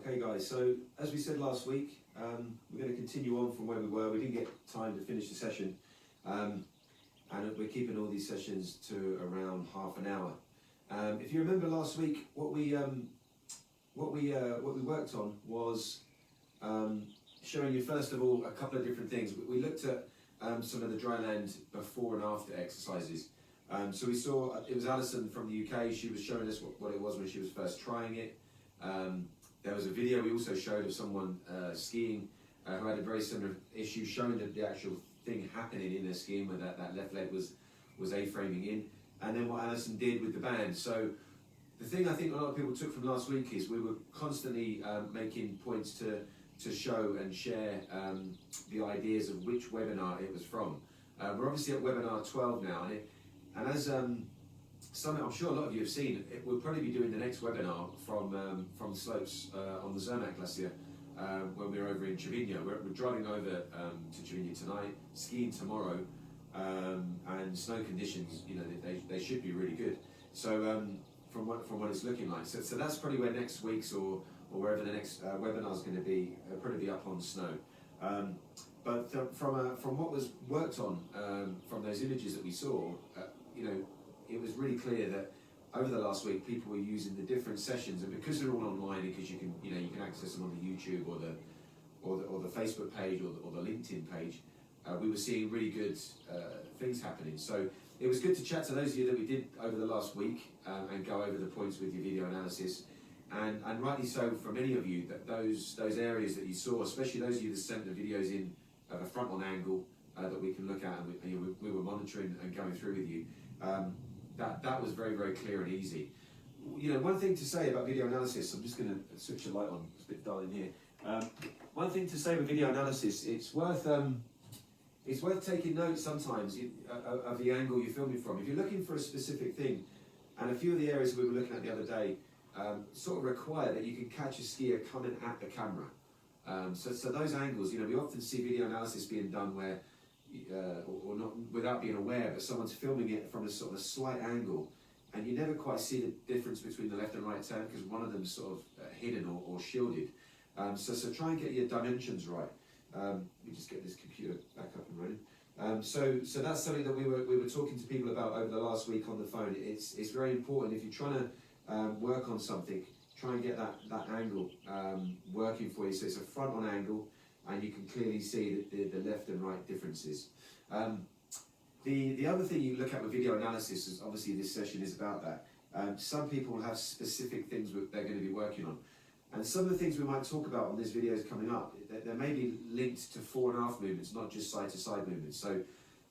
Okay guys, so as we said last week, we're going to continue on from where we were. We didn't get time to finish the session, and we're keeping all these sessions to around half an hour. If you remember last week, what we worked on was showing you first of all a couple of different things. We looked at some of the dry land before and after exercises. So we saw, it was Alison from the UK, she was showing us what it was when she was first trying it. There was a video we also showed of someone skiing who had a very similar issue, showing the actual thing happening in their skiing, where that left leg was A-framing in, and then what Alison did with the band. So the thing I think a lot of people took from last week is we were constantly making points to show and share the ideas of which webinar it was from. We're obviously at webinar 12 now, and as I'm sure a lot of you have seen, we'll probably be doing the next webinar from slopes on the Zermatt Glacier when we're over in Trevino. We're driving over to Trevino tonight, skiing tomorrow, and snow conditions, you know, they should be really good. So from what it's looking like, so that's probably where next week's or wherever the next webinar is going to be, probably be up on snow. But from what was worked on, from those images that we saw, you know, it was really clear that over the last week people were using the different sessions, and because they're all online, because you can access them on the YouTube or the Facebook page or the LinkedIn page, we were seeing really good things happening. So it was good to chat to those of you that we did over the last week and go over the points with your video analysis, and rightly so for many of you, that those areas that you saw, especially those of you that sent the videos in of a front-on angle that we can look at, and we were monitoring and going through with you. That was very, very clear and easy. You know, one thing to say about video analysis, I'm just going to switch the light on, it's a bit dull in here. One thing to say with video analysis, it's worth taking notes sometimes of the angle you're filming from. If you're looking for a specific thing, and a few of the areas we were looking at the other day sort of require that you can catch a skier coming at the camera. So those angles, you know, we often see video analysis being done where or not without being aware, but someone's filming it from a sort of a slight angle, and you never quite see the difference between the left and right turn because one of them's sort of hidden or shielded. So try and get your dimensions right. Let me just get this computer back up and running. So that's something that we were talking to people about over the last week on the phone. It's very important if you're trying to work on something, try and get that angle working for you. So it's a front-on angle, and you can clearly see the left and right differences. The other thing you look at with video analysis is, obviously this session is about that. Some people have specific things they're going to be working on. And some of the things we might talk about on this video is coming up, they may be linked to fore and aft movements, not just side to side movements.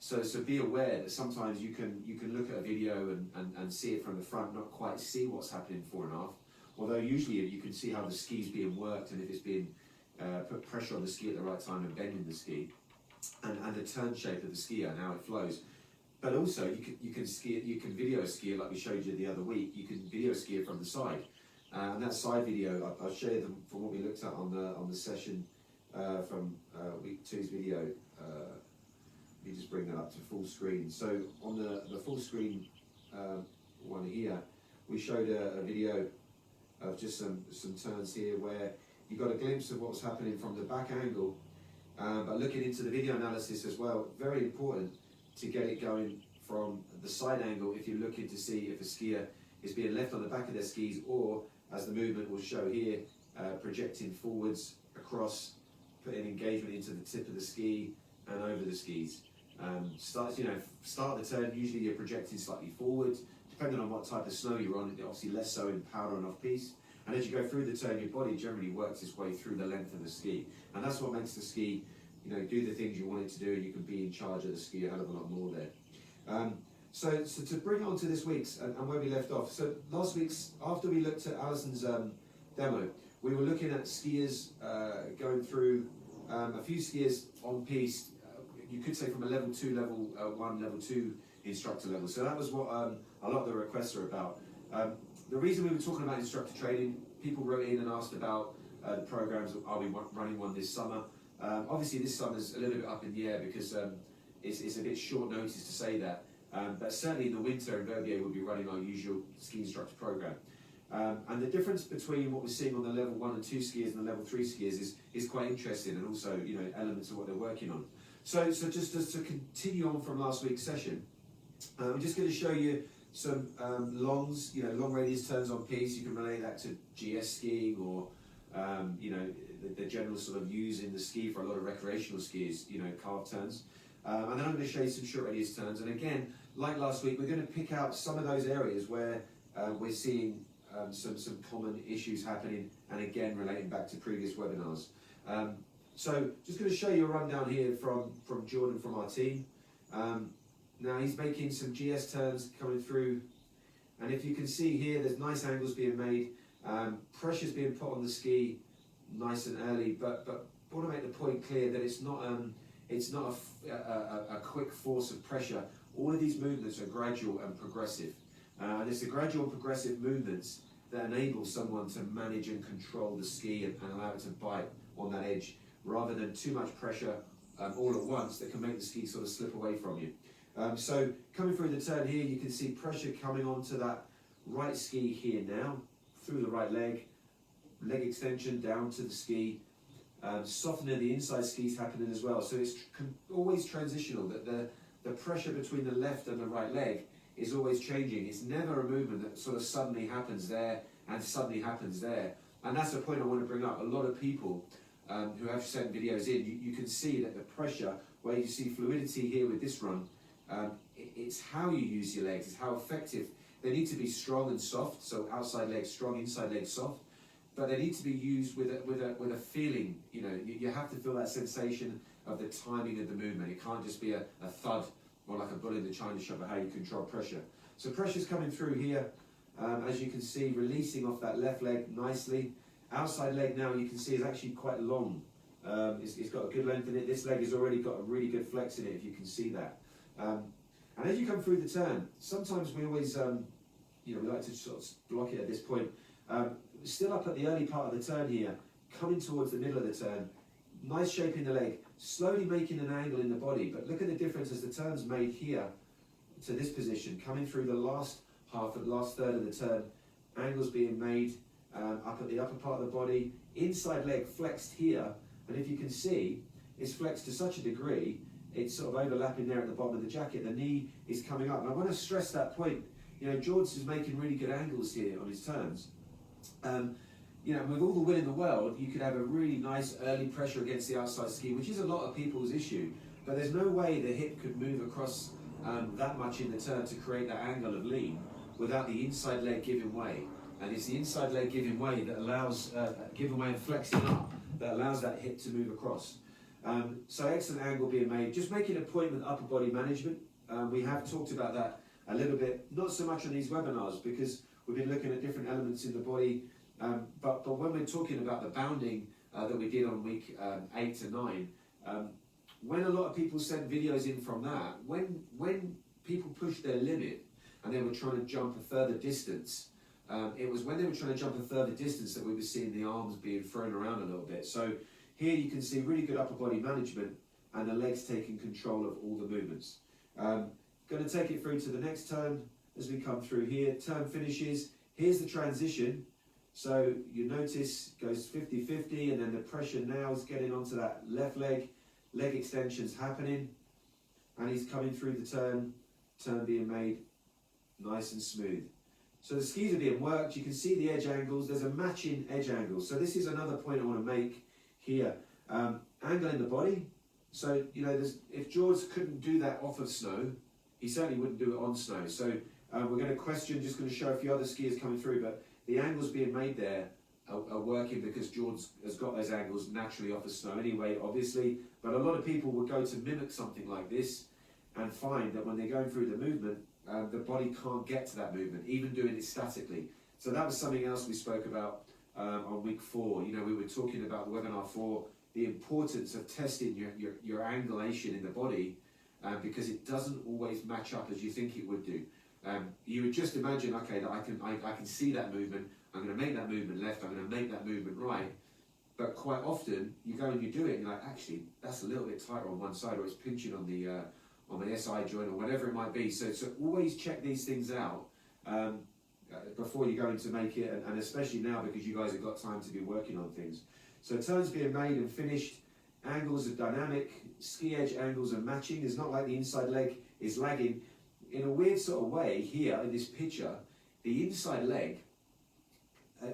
So be aware that sometimes you can look at a video and see it from the front, not quite see what's happening fore and aft. Although usually you can see how the ski's being worked, and if it's being put pressure on the ski at the right time and bending the ski, and the turn shape of the skier and how it flows. But also you can video ski it like we showed you the other week. You can video ski it from the side, and that side video I'll show you them from what we looked at on the session from week 2's video. Let me just bring that up to full screen. So on the full screen one here, we showed a video of just some turns here where you got a glimpse of what was happening from the back angle, but looking into the video analysis as well, very important to get it going from the side angle if you're looking to see if a skier is being left on the back of their skis, or, as the movement will show here, projecting forwards, across, putting engagement into the tip of the ski and over the skis. Start the turn, usually you're projecting slightly forward, depending on what type of snow you're on, obviously less so in powder and off-piste. And as you go through the turn, your body generally works its way through the length of the ski. And that's what makes the ski, you know, do the things you want it to do, and you can be in charge of the ski a hell of a lot more there. So to bring it on to this week's and where we left off. So last week's, after we looked at Alison's demo, we were looking at skiers going through a few skiers on piste, you could say from a level 2, level 1, level 2 instructor level. So that was what a lot of the requests are about. The reason we were talking about instructor training, people wrote in and asked about the programs. Are we running one this summer? Obviously this summer's a little bit up in the air because it's a bit short notice to say that. But certainly in the winter in Verbier we'll be running our usual ski instructor program. And the difference between what we're seeing on the level 1 and 2 skiers and the level 3 skiers is quite interesting, and also, you know, elements of what they're working on. So just to continue on from last week's session, I'm just going to show you some longs, you know, long radius turns on piste. You can relate that to GS skiing, or you know, the general sort of use in the ski for a lot of recreational skiers, you know, carved turns. And then I'm going to show you some short radius turns. And again, like last week, we're going to pick out some of those areas where we're seeing some common issues happening, and again, relating back to previous webinars. So just going to show you a rundown here from Jordan from our team. Now he's making some GS turns coming through, and if you can see here, there's nice angles being made, pressure's being put on the ski nice and early, but I want to make the point clear that it's not a quick force of pressure. All of these movements are gradual and progressive. And it's the gradual and progressive movements that enable someone to manage and control the ski and allow it to bite on that edge, rather than too much pressure all at once that can make the ski sort of slip away from you. So coming through the turn here, you can see pressure coming onto that right ski here now, through the right leg extension down to the ski, softening the inside skis happening as well. So it's always transitional, that the pressure between the left and the right leg is always changing. It's never a movement that sort of suddenly happens there and suddenly happens there. And that's the point I want to bring up. A lot of people who have sent videos in, you can see that the pressure, where you see fluidity here with this run, it's how you use your legs, it's how effective. They need to be strong and soft, so outside leg strong, inside leg soft, but they need to be used with a feeling. You know, you have to feel that sensation of the timing of the movement. It can't just be a thud, or like a bull in the china shop, of how you control pressure. So pressure's coming through here, as you can see, releasing off that left leg nicely. Outside leg now, you can see, is actually quite long. It's got a good length in it. This leg has already got a really good flex in it, if you can see that. And as you come through the turn, sometimes we always, you know, we like to sort of block it at this point. Still up at the early part of the turn here, coming towards the middle of the turn, nice shape in the leg, slowly making an angle in the body. But look at the difference as the turn's made here to this position, coming through the last half, the last third of the turn, angles being made up at the upper part of the body, inside leg flexed here, and if you can see, it's flexed to such a degree, it's sort of overlapping there at the bottom of the jacket. The knee is coming up. And I want to stress that point. You know, George is making really good angles here on his turns. You know, with all the will in the world, you could have a really nice early pressure against the outside ski, which is a lot of people's issue. But there's no way the hip could move across that much in the turn to create that angle of lean without the inside leg giving way. And it's the inside leg giving way that allows, giving way and flexing up, that allows that hip to move across. So excellent angle being made. Just making a point with upper body management. We have talked about that a little bit, not so much on these webinars, because we've been looking at different elements in the body. But when we're talking about the bounding that we did on week 8 to 9, when a lot of people sent videos in from that, when people pushed their limit and they were trying to jump a further distance, it was when they were trying to jump a further distance that we were seeing the arms being thrown around a little bit. So here you can see really good upper body management and the legs taking control of all the movements. Going to take it through to the next turn as we come through here. Turn finishes. Here's the transition. So you notice goes 50-50, and then the pressure now is getting onto that left leg. Leg extensions happening, and he's coming through the turn being made nice and smooth. So the skis are being worked. You can see the edge angles. There's a matching edge angle. So this is another point I want to make here. Angle in the body. So, you know, if George couldn't do that off of snow, he certainly wouldn't do it on snow. So we're going to question, just going to show a few other skiers coming through, but the angles being made there are working because George has got those angles naturally off of snow anyway, obviously. But a lot of people will go to mimic something like this and find that when they're going through the movement, the body can't get to that movement, even doing it statically. So that was something else we spoke about on week 4. You know, we were talking about webinar 4, the importance of testing your angulation in the body, because it doesn't always match up as you think it would do. You would just imagine, okay, that I can see that movement, I'm going to make that movement left, I'm going to make that movement right, but quite often you go and you do it and you're like, actually, that's a little bit tighter on one side, or it's pinching on the SI joint, or whatever it might be. So always check these things out. before you're going to make it, and especially now because you guys have got time to be working on things. So turns being made and finished, angles are dynamic, ski edge angles are matching. It's not like the inside leg is lagging. In a weird sort of way here in this picture, the inside leg,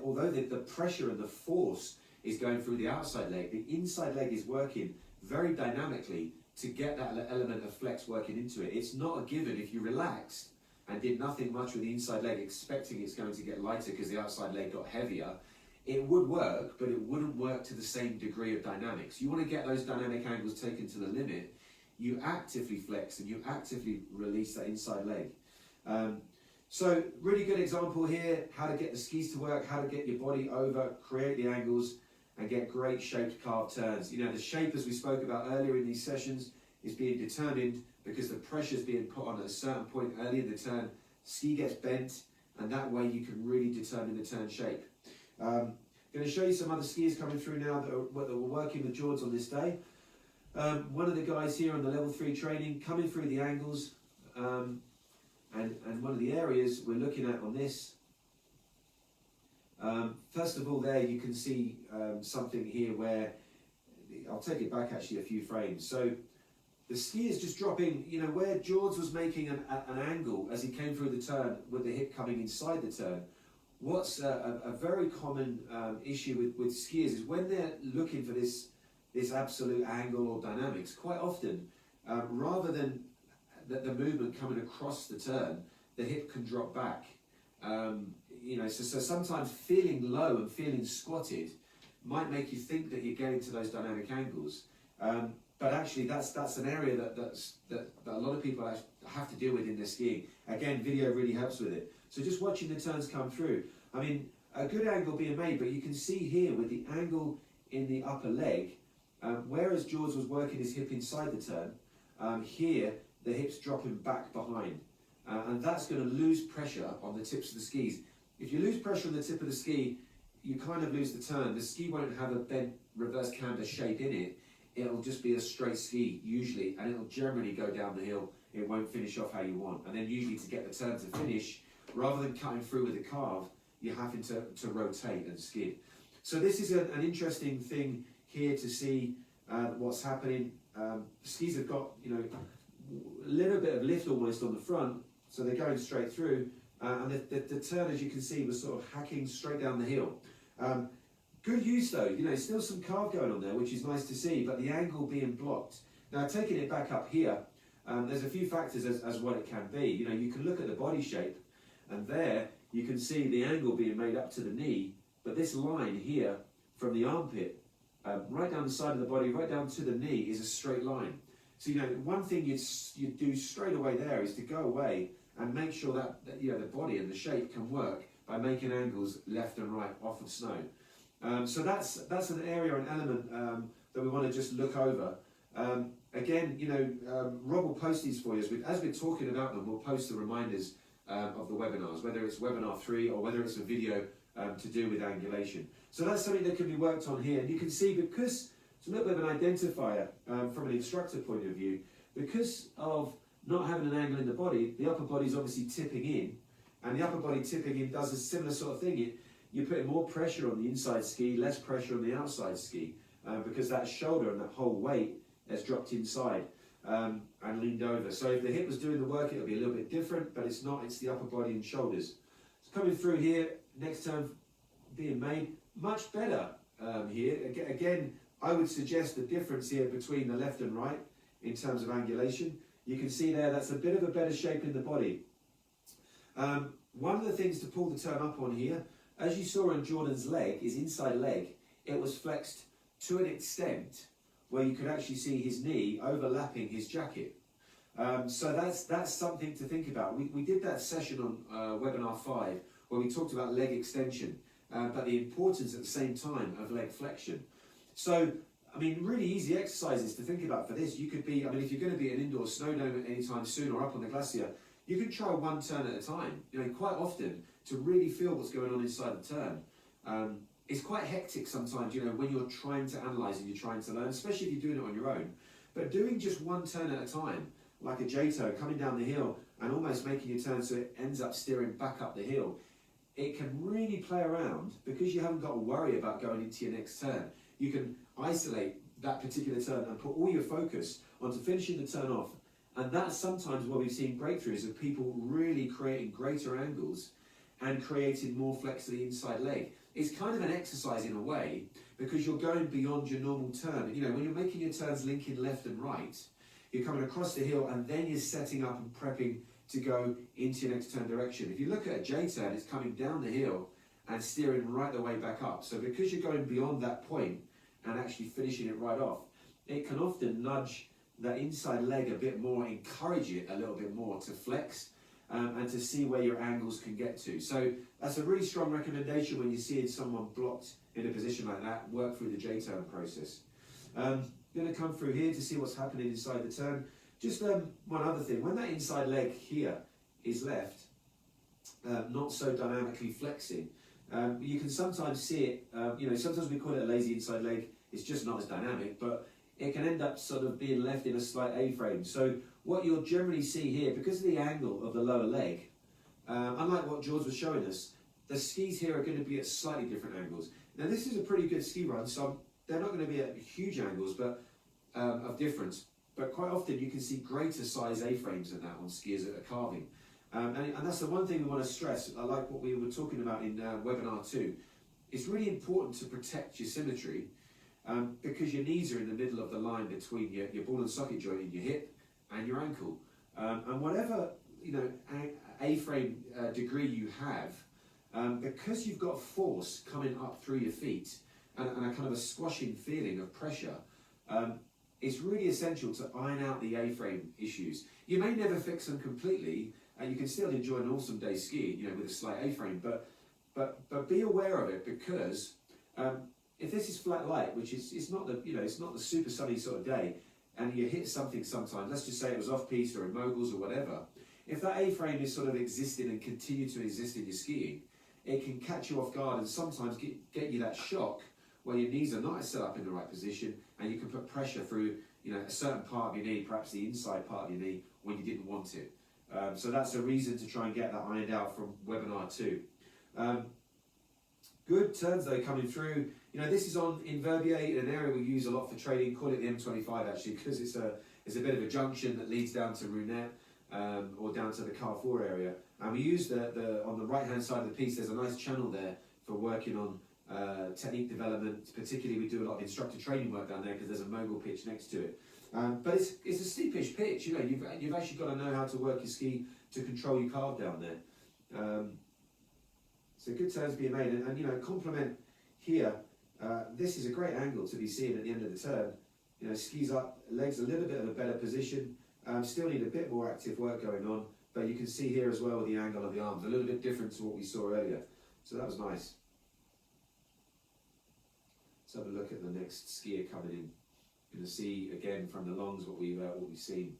although the pressure and the force is going through the outside leg, the inside leg is working very dynamically to get that element of flex working into it. It's not a given. If you relaxed and did nothing much with the inside leg, expecting it's going to get lighter because the outside leg got heavier, it would work, but it wouldn't work to the same degree of dynamics. You want to get those dynamic angles taken to the limit, you actively flex and you actively release that inside leg. So really good example here, how to get the skis to work, how to get your body over, create the angles, and get great shaped carved turns. You know, the shape, as we spoke about earlier in these sessions, is being determined because the pressure is being put on at a certain point early in the turn. Ski gets bent, and that way you can really determine the turn shape. I'm going to show you some other skiers coming through now that were working with George on this day. One of the guys here on the level 3 training coming through the angles, and one of the areas we're looking at on this. First of all, there you can see something here where I'll take it back actually a few frames. So the ski is just dropping, you know, where George was making an angle as he came through the turn with the hip coming inside the turn. What's a very common issue with skiers is when they're looking for this absolute angle or dynamics, quite often, rather than the movement coming across the turn, the hip can drop back. You know, so sometimes feeling low and feeling squatted might make you think that you're getting to those dynamic angles. But actually that's an area that a lot of people have to deal with in their skiing. Again, video really helps with it. So just watching the turns come through. I mean, a good angle being made, but you can see here with the angle in the upper leg, whereas George was working his hip inside the turn, here the hip's dropping back behind. And that's going to lose pressure on the tips of the skis. If you lose pressure on the tip of the ski, you kind of lose the turn. The ski won't have a bent reverse camber shape in it. It'll just be a straight ski usually, and it'll generally go down the hill. It won't finish off how you want. And then usually to get the turn to finish, rather than cutting through with a carve, you're having to rotate and skid. So this is an interesting thing here to see what's happening. Skis have got, you know, a little bit of lift almost on the front, so they're going straight through. And the turn, as you can see, was sort of hacking straight down the hill. Good use though, you know, still some carve going on there, which is nice to see, but the angle being blocked. Now taking it back up here, there's a few factors as what it can be. You know, you can look at the body shape, and there you can see the angle being made up to the knee, but this line here from the armpit, right down the side of the body, right down to the knee, is a straight line. So, you know, one thing you do straight away there is to go away and make sure that you know, the body and the shape can work by making angles left and right off of snow. So that's an area, an element that we want to just look over. Again, you know, Rob will post these for you. As we're talking about them, we'll post the reminders of the webinars, whether it's webinar 3 or whether it's a video to do with angulation. So that's something that can be worked on here. And you can see, because it's a little bit of an identifier from an instructor point of view, because of not having an angle in the body, the upper body is obviously tipping in, and the upper body tipping in does a similar sort of thing. You're putting more pressure on the inside ski, less pressure on the outside ski, because that shoulder and that whole weight has dropped inside and leaned over. So if the hip was doing the work, it'll be a little bit different, but it's not, it's the upper body and shoulders. So coming through here, next turn being made, much better here. Again, I would suggest the difference here between the left and right in terms of angulation. You can see there, that's a bit of a better shape in the body. One of the things to pull the turn up on here, as you saw in Jordan's leg, his inside leg, it was flexed to an extent where you could actually see his knee overlapping his jacket. So that's something to think about. We did that session on webinar 5 where we talked about leg extension, but the importance at the same time of leg flexion. So, I mean, really easy exercises to think about for this. You could be, I mean, if you're going to be at an indoor snow dome anytime soon or up on the glacier, you can try one turn at a time. You know, quite often, to really feel what's going on inside the turn. It's quite hectic sometimes, you know, when you're trying to analyse and you're trying to learn, especially if you're doing it on your own. But doing just one turn at a time, like a J-toe, coming down the hill and almost making your turn so it ends up steering back up the hill, it can really play around because you haven't got to worry about going into your next turn. You can isolate that particular turn and put all your focus onto finishing the turn off. And that's sometimes where we've seen breakthroughs of people really creating greater angles and creating more flex to the inside leg. It's kind of an exercise in a way because you're going beyond your normal turn. You know, when you're making your turns linking left and right, you're coming across the hill and then you're setting up and prepping to go into your next turn direction. If you look at a J turn, it's coming down the hill and steering right the way back up. So because you're going beyond that point and actually finishing it right off, it can often nudge that inside leg a bit more, encourage it a little bit more to flex and to see where your angles can get to. So that's a really strong recommendation when you're seeing someone blocked in a position like that, work through the J-turn process. Going to come through here to see what's happening inside the turn. Just one other thing, when that inside leg here is left, not so dynamically flexing, you can sometimes see it, you know, sometimes we call it a lazy inside leg, it's just not as dynamic, but it can end up sort of being left in a slight A-frame. So what you'll generally see here, because of the angle of the lower leg, unlike what George was showing us, the skis here are going to be at slightly different angles. Now this is a pretty good ski run, so they're not going to be at huge angles, but of difference. But quite often you can see greater size A-frames than that on skiers that are carving. And that's the one thing we want to stress, I like what we were talking about in webinar 2. It's really important to protect your symmetry because your knees are in the middle of the line between your ball and socket joint in your hip and your ankle. And whatever, you know, A-frame degree you have, because you've got force coming up through your feet and a kind of a squashing feeling of pressure, it's really essential to iron out the A-frame issues. You may never fix them completely, and you can still enjoy an awesome day skiing, you know, with a slight A-frame. But be aware of it because if this is flat light, which is it's not the it's not the super sunny sort of day, and you hit something sometimes. Let's just say it was off piste or in moguls or whatever. If that A-frame is sort of existing and continue to exist in your skiing, it can catch you off guard and sometimes get you that shock where your knees are not set up in the right position, and you can put pressure through, you know, a certain part of your knee, perhaps the inside part of your knee, when you didn't want it. So that's a reason to try and get that ironed out from webinar 2. Good turns though coming through. You know, this is on in Verbier, an area we use a lot for training. Call it the M25 actually, because it's a bit of a junction that leads down to Runette or down to the Carrefour area. And we use the on the right hand side of the piece. There's a nice channel there for working on technique development. Particularly, we do a lot of instructor training work down there because there's a mogul pitch next to it. But it's a steepish pitch. You know, you've actually got to know how to work your ski to control your carve down there. So good turns being made, and you know, compliment here. This is a great angle to be seen at the end of the turn. You know, skis up, legs a little bit of a better position. Still need a bit more active work going on, but you can see here as well the angle of the arms, a little bit different to what we saw earlier. So that was nice. Let's have a look at the next skier coming in. You're going to see again from the longs what we've seen.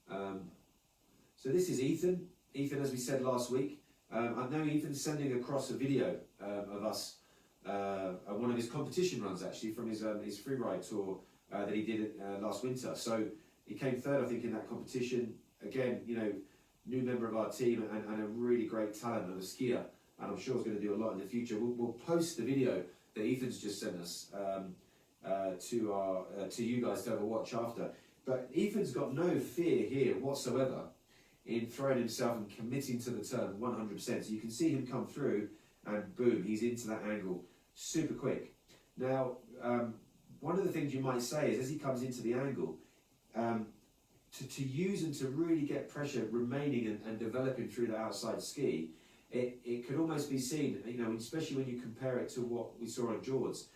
So this is Ethan. Ethan, as we said last week, I know Ethan's sending across a video of us, one of his competition runs actually from his freeride tour that he did last winter. So he came third, I think, in that competition. Again, you know, new member of our team and a really great talent of a skier, and I'm sure he's going to do a lot in the future. We'll post the video that Ethan's just sent us to you guys to have a watch after. But Ethan's got no fear here whatsoever in throwing himself and committing to the turn 100%. So you can see him come through and boom, he's into that angle super quick. Now, one of the things you might say is as he comes into the angle, to use and to really get pressure remaining and developing through the outside ski, it could almost be seen, you know, especially when you compare it to what we saw on George's,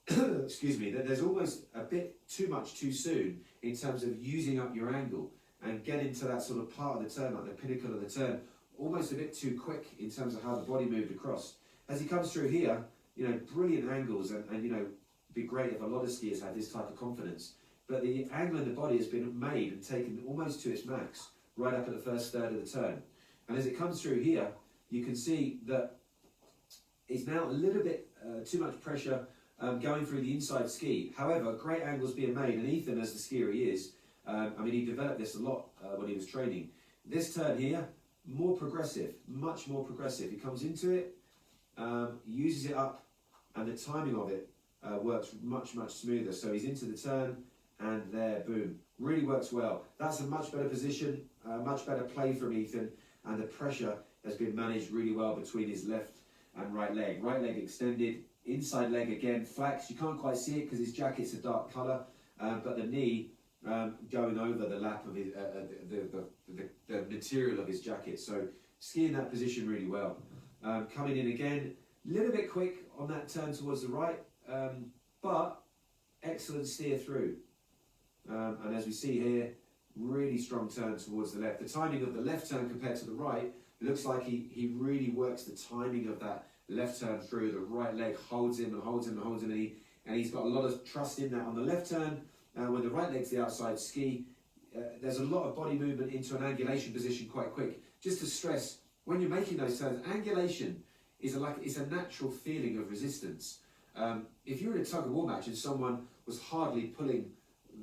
excuse me, that there's almost a bit too much too soon in terms of using up your angle and getting to that sort of part of the turn, like the pinnacle of the turn, almost a bit too quick in terms of how the body moved across. As he comes through here, you know, brilliant angles, and you know, it'd be great if a lot of skiers had this type of confidence. But the angle in the body has been made and taken almost to its max, right up at the first third of the turn. And as it comes through here, you can see that it's now a little bit too much pressure going through the inside ski. However, great angles being made, and Ethan, as the skier he is, I mean, he developed this a lot when he was training. This turn here, more progressive, much more progressive. He comes into it, uses it up, and the timing of it works much smoother. So he's into the turn, and there, boom, really works well. That's a much better position, much better play from Ethan, and the pressure has been managed really well between his left and right leg. Right leg extended, inside leg again, flex. You can't quite see it because his jacket's a dark colour, but the knee going over the lap of his, the material of his jacket. So skiing that position really well. Coming in again, a little bit quick on that turn towards the right, but excellent steer through. And as we see here, really strong turn towards the left. The timing of the left turn compared to the right, it looks like he really works the timing of that left turn through. The right leg holds him and holds him and holds him, and he's got a lot of trust in that on the left turn. When the right leg's the outside ski, there's a lot of body movement into an angulation position quite quick. Just to stress, when you're making those turns, angulation is it's a natural feeling of resistance. If you're in a tug of war match and someone was hardly pulling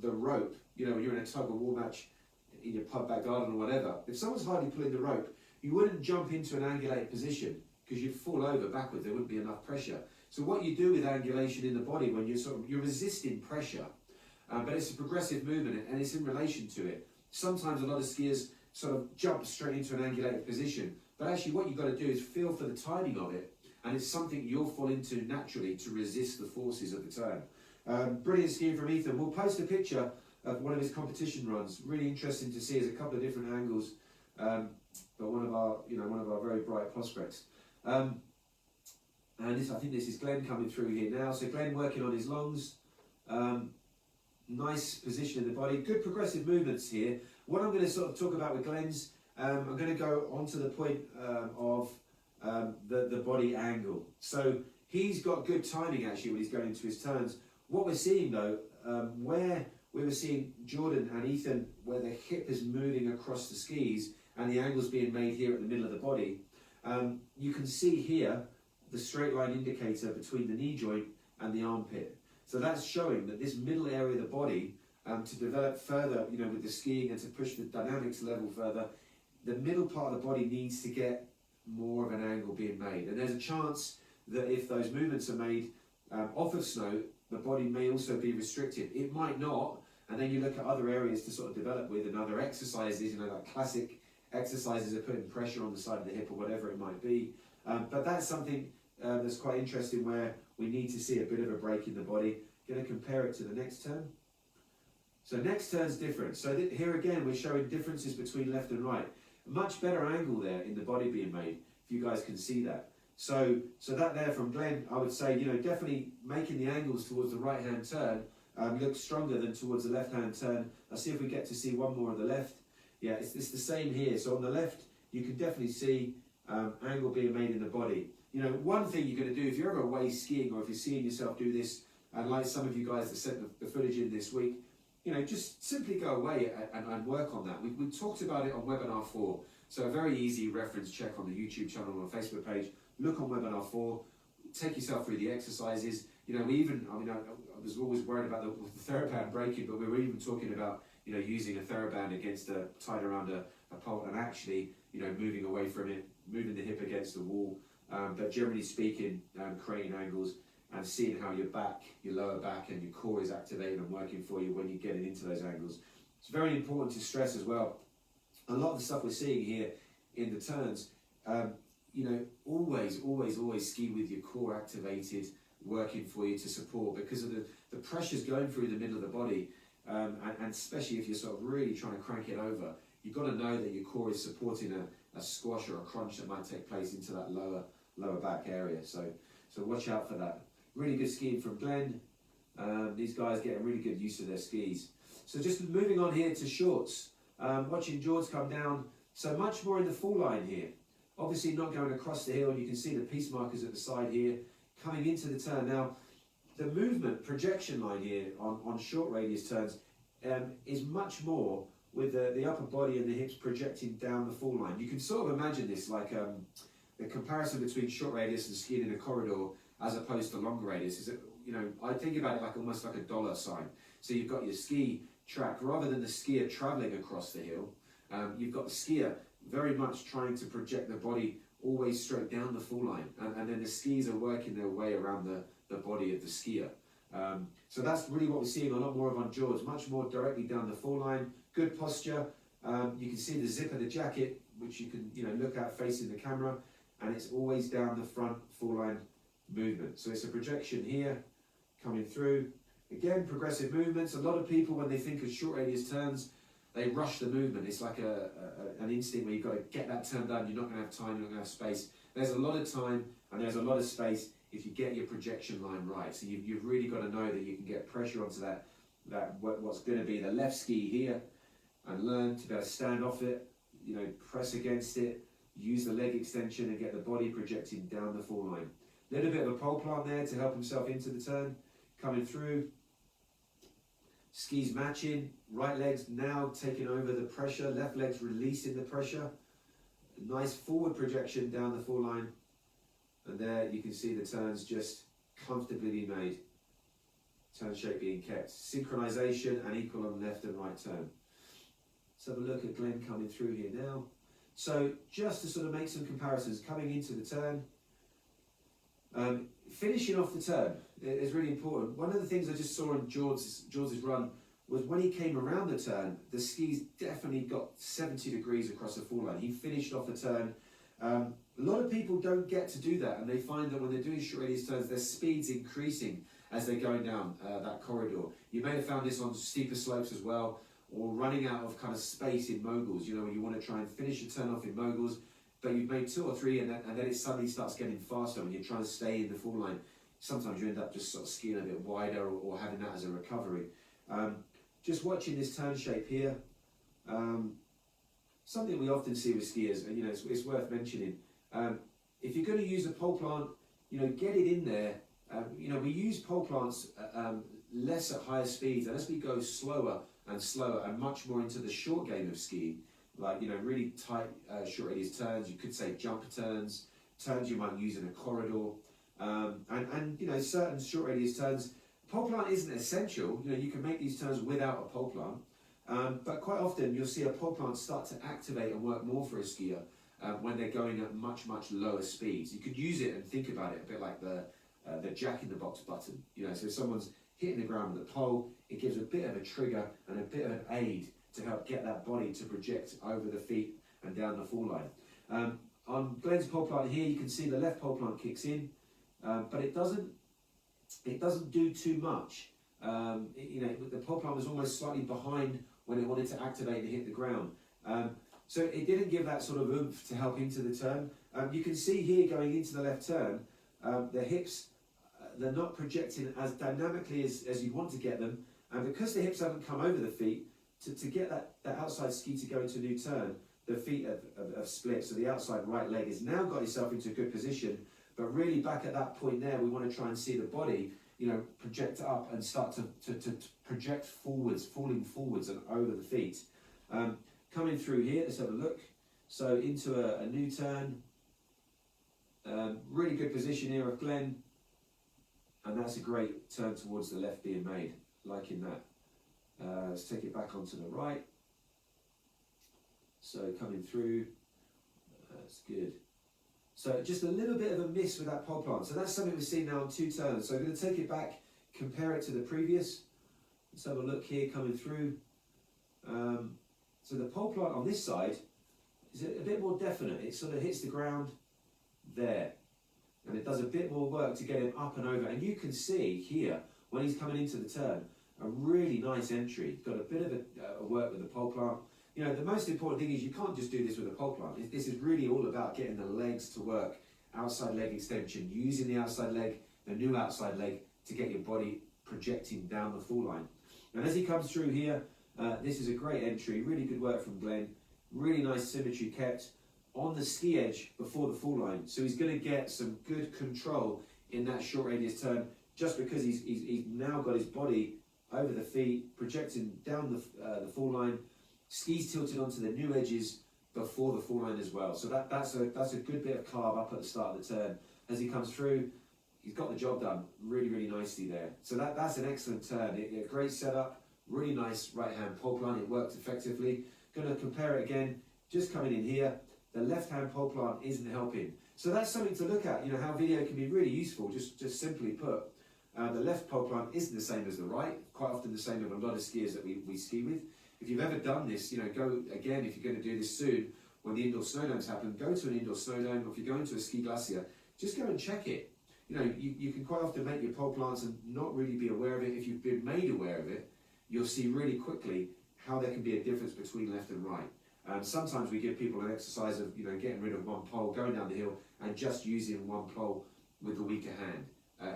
the rope, you know, when you're in a tug of war match in your pub back garden or whatever, if someone's hardly pulling the rope, you wouldn't jump into an angulated position because you'd fall over backwards. There wouldn't be enough pressure. So what you do with angulation in the body, when you're resisting pressure, but it's a progressive movement and it's in relation to it. Sometimes a lot of skiers sort of jump straight into an angulated position, but actually what you've got to do is feel for the timing of it, and it's something you'll fall into naturally to resist the forces of the turn. Brilliant skiing from Ethan. We'll post a picture of one of his competition runs. Really interesting to see. There's a couple of different angles, but one of our very bright prospects. And I think this is Glenn coming through here now. So Glenn working on his longs. Nice position in the body. Good progressive movements here. What I'm going to sort of talk about with Glenn's, I'm going to go on to the point of the body angle. So he's got good timing actually when he's going into his turns. What we're seeing though, where we were seeing Jordan and Ethan, where the hip is moving across the skis and the angle's being made here at the middle of the body, you can see here the straight line indicator between the knee joint and the armpit. So that's showing that this middle area of the body, to develop further, you know, with the skiing and to push the dynamics level further, the middle part of the body needs to get more of an angle being made. And there's a chance that if those movements are made off of snow, the body may also be restricted. It might not, and then you look at other areas to sort of develop with and other exercises, you know, like classic exercises are putting pressure on the side of the hip or whatever it might be. But that's something that's quite interesting where we need to see a bit of a break in the body. Going to compare it to the next turn. So next turn's different. So here again we're showing differences between left and right. A much better angle there in the body being made, if you guys can see that. So that there from Glenn, I would say, you know, definitely making the angles towards the right hand turn looks stronger than towards the left hand turn. Let's see if we get to see one more on the left. Yeah, it's the same here. So on the left, you can definitely see angle being made in the body. You know, one thing you're going to do if you're ever away skiing or if you're seeing yourself do this, and like some of you guys that sent the footage in this week, you know, just simply go away and work on that. We talked about it on webinar 4. So a very easy reference check on the YouTube channel or Facebook page. Look on webinar 4, take yourself through the exercises. You know, I was always worried about the TheraBand breaking, but we were even talking about, you know, using a TheraBand tied around a pole and actually, you know, moving away from it, moving the hip against the wall. But generally speaking, creating angles and seeing how your back, your lower back and your core is activated and working for you when you're getting into those angles. It's very important to stress as well. A lot of the stuff we're seeing here in the turns, you know, always ski with your core activated, working for you to support, because of the pressures going through the middle of the body, and especially if you're sort of really trying to crank it over, you've got to know that your core is supporting a squash or a crunch that might take place into that lower back area. So watch out for that. Really good skiing from Glenn. These guys getting really good use of their skis. So just moving on here to shorts. Watching George come down, so much more in the fall line here. Obviously not going across the hill, you can see the piece markers at the side here, coming into the turn. Now, the movement projection line here on short radius turns is much more with the upper body and the hips projecting down the fall line. You can sort of imagine this like the comparison between short radius and skiing in a corridor as opposed to longer radius. Is it, you know, I think about it like almost like a dollar sign. So you've got your ski track, rather than the skier traveling across the hill, you've got the skier very much trying to project the body always straight down the fall line, and then the skis are working their way around the body of the skier. So that's really what we're seeing a lot more of on George, much more directly down the fall line, good posture. You can see the zip of the jacket, which you can look at facing the camera, and it's always down the front fall line movement. So it's a projection here coming through. Again, progressive movements. A lot of people, when they think of short radius turns, they rush the movement. It's like an instinct where you've got to get that turn done. You're not going to have time, you're not going to have space. There's a lot of time and there's a lot of space if you get your projection line right. So you've really got to know that you can get pressure onto what's going to be the left ski here, and learn to be able to stand off it, press against it, use the leg extension and get the body projecting down the fall line. A little bit of a pole plant there to help himself into the turn, coming through. Skis matching, right legs now taking over the pressure, left legs releasing the pressure. Nice forward projection down the fall line. And there you can see the turns just comfortably being made. Turn shape being kept. Synchronization and equal on left and right turn. Let's have a look at Glenn coming through here now. So just to sort of make some comparisons, coming into the turn, finishing off the turn is really important. One of the things I just saw on George's run was when he came around the turn, the skis definitely got 70 degrees across the fall line. He finished off the turn. A lot of people don't get to do that, and they find that when they're doing short radius turns, their speed's increasing as they're going down that corridor. You may have found this on steeper slopes as well, or running out of kind of space in moguls, when you want to try and finish a turn off in moguls, but you've made 2 or 3 and then it suddenly starts getting faster when you're trying to stay in the fall line. Sometimes you end up just sort of skiing a bit wider or having that as a recovery. Just watching this turn shape here, something we often see with skiers, and it's worth mentioning. If you're going to use a pole plant, get it in there. We use pole plants less at higher speeds, and as we go slower and much more into the short game of skiing, like really tight short radius turns, you could say jump turns you might use in a corridor, and certain short radius turns. Pole plant isn't essential. You can make these turns without a pole plant, but quite often you'll see a pole plant start to activate and work more for a skier when they're going at much lower speeds. You could use it and think about it a bit like the jack in the box button. So if someone's hitting the ground with a pole, it gives a bit of a trigger and a bit of an aid to help get that body to project over the feet and down the fall line. On Glenn's pole plant here, you can see the left pole plant kicks in, but it doesn't do too much. The pole plant was almost slightly behind when it wanted to activate and hit the ground. So it didn't give that sort of oomph to help into the turn. You can see here going into the left turn, the hips, they're not projecting as dynamically as you want to get them, and because the hips haven't come over the feet, to get that outside ski to go into a new turn, the feet have split, so the outside right leg has now got itself into a good position, but really back at that point there, we want to try and see the body, project up and start to project forwards, falling forwards and over the feet. Coming through here, let's have a look. So into a new turn, really good position here of Glenn, and that's a great turn towards the left being made, liking that. Let's take it back onto the right. So coming through, that's good. So just a little bit of a miss with that pole plant. So that's something we've seen now on 2 turns. So I'm going to take it back, compare it to the previous. Let's have a look here coming through. So the pole plant on this side is a bit more definite. It sort of hits the ground there. And it does a bit more work to get him up and over. And you can see here, when he's coming into the turn, a really nice entry. Got a bit of a work with the pole plant. The most important thing is you can't just do this with a pole plant. This is really all about getting the legs to work. Outside leg extension, using the outside leg, the new outside leg, to get your body projecting down the fall line. And as he comes through here, this is a great entry. Really good work from Glenn. Really nice symmetry kept on the ski edge before the fall line. So he's going to get some good control in that short radius turn, just because he's now got his body over the feet, projecting down the fall line. Skis tilted onto the new edges before the fall line as well. So that's a good bit of carve up at the start of the turn. As he comes through, he's got the job done really nicely there. So that's an excellent turn. A great setup, really nice right hand pole plant. It worked effectively. Going to compare it again, just coming in here. the left-hand pole plant isn't helping. So that's something to look at, you know, how video can be really useful, just simply put. The left pole plant isn't the same as the right, quite often the same with a lot of skiers that we ski with. If you've ever done this, you know, go again, if you're going to do this soon, when the indoor snow domes happen, go to an indoor snow dome, or if you're going to a ski glacier, just go and check it. You know, you can quite often make your pole plants and not really be aware of it. If you've been made aware of it, you'll see really quickly how there can be a difference between left and right. Sometimes we give people an exercise of, you know, getting rid of one pole, going down the hill, and just using one pole with the weaker hand.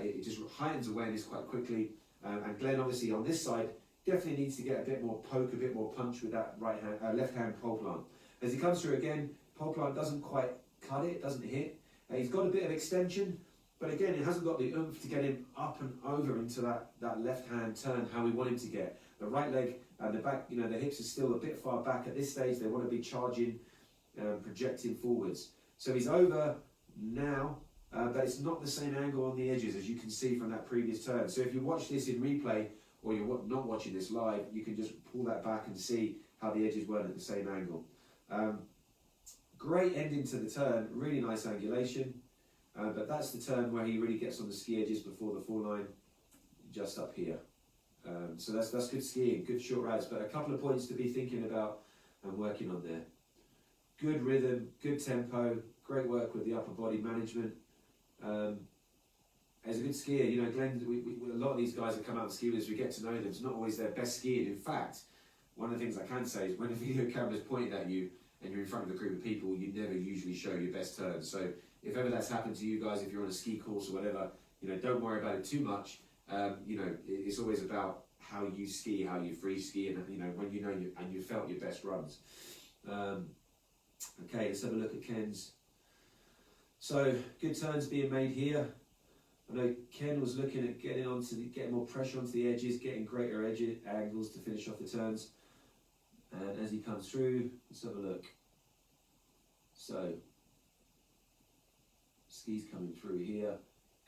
It just heightens awareness quite quickly. And Glenn, obviously, on this side, definitely needs to get a bit more poke, a bit more punch with that left-hand pole plant. As he comes through again, pole plant doesn't quite cut it, doesn't hit. He's got a bit of extension, but again, it hasn't got the oomph to get him up and over into that left-hand turn how we want him to get. The right leg and the back, you know, the hips are still a bit far back at this stage. They want to be charging, projecting forwards. So he's over now. But it's not the same angle on the edges as you can see from that previous turn. So if you watch this in replay, or you're not watching this live, you can just pull that back and see how the edges weren't at the same angle. Great ending to the turn, really nice angulation. But that's the turn where he really gets on the ski edges before the fall line, just up here. So that's good skiing, good short rides, but a couple of points to be thinking about and working on there. Good rhythm, good tempo, great work with the upper body management. As a good skier, you know, Glenn, a lot of these guys that come out and ski with us, we get to know them. It's not always their best skiing. In fact, one of the things I can say is when a video camera is pointed at you and you're in front of a group of people, you never usually show your best turns. So if ever that's happened to you guys, if you're on a ski course or whatever, you know, don't worry about it too much. You know, it's always about how you ski, how you free ski, and you know, when you know you felt your best runs. Okay, let's have a look at Ken's. So good turns being made here. I know Ken was looking at getting more pressure onto the edges, getting greater edge angles to finish off the turns. And as he comes through, let's have a look. So skis coming through here.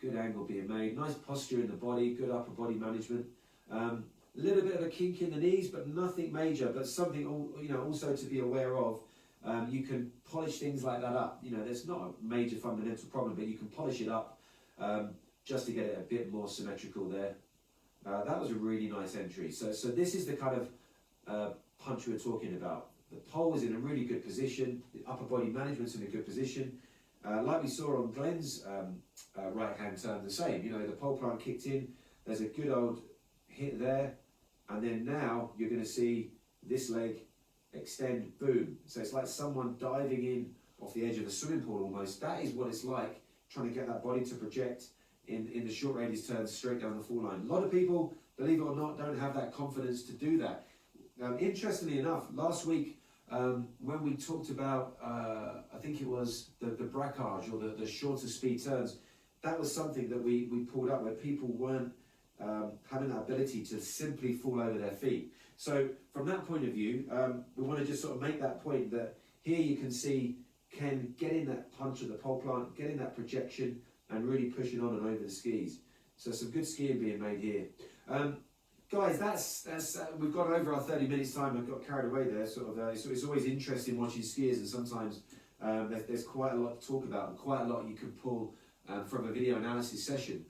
Good angle being made. Nice posture in the body. Good upper body management. A little bit of a kink in the knees, but nothing major. But something, you know, also to be aware of. You can polish things like that up. You know, there's not a major fundamental problem, but you can polish it up just to get it a bit more symmetrical there. That was a really nice entry. So this is the kind of punch we were talking about. The pole is in a really good position. The upper body management's in a good position. Like we saw on Glenn's right-hand turn, the same. You know, the pole plant kicked in. There's a good old hit there. And then now you're going to see this leg extend, boom. So it's like someone diving in off the edge of a swimming pool almost. That is what it's like, trying to get that body to project in the short radius turns straight down the fall line. A lot of people, believe it or not, don't have that confidence to do that. Interestingly enough, last week when we talked about, I think it was the braquage or the shorter speed turns, that was something that we pulled up where people weren't having that ability to simply fall over their feet. So from that point of view, we want to just sort of make that point that here you can see Ken getting that punch of the pole plant, getting that projection, and really pushing on and over the skis. So some good skiing being made here. Guys, that's we've gone over our 30 minutes time. I've got carried away there. Sort of, it's always interesting watching skiers, and sometimes there's quite a lot to talk about and quite a lot you can pull from a video analysis session.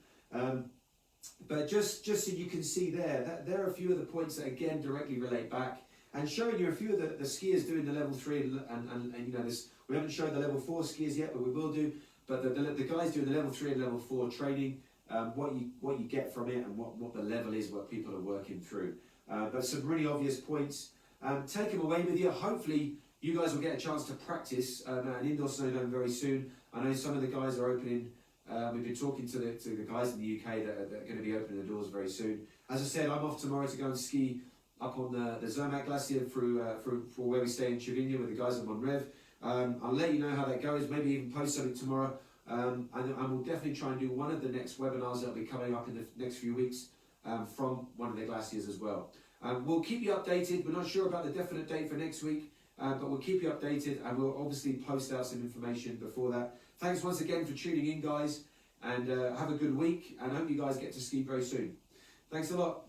But just so you can see there are a few of the points that again directly relate back, and showing you a few of the skiers doing the level 3 and you know, this, we haven't shown the level 4 skiers yet, but we will do. But the guys doing the level 3 and level 4 training, what you get from it and what the level is, what people are working through. But some really obvious points. Take them away with you. Hopefully you guys will get a chance to practice at an indoor snow dome very soon. I know some of the guys are opening. We've been talking to the guys in the UK that are going to be opening the doors very soon. As I said, I'm off tomorrow to go and ski up on the Zermatt Glacier through where we stay in Chivigna with the guys at Monrev. I'll let you know how that goes, maybe even post something tomorrow. And we'll definitely try and do one of the next webinars that will be coming up in the next few weeks from one of the glaciers as well. We'll keep you updated. We're not sure about the definite date for next week, but we'll keep you updated, and we'll obviously post out some information before that. Thanks once again for tuning in, guys, and have a good week, and I hope you guys get to ski very soon. Thanks a lot.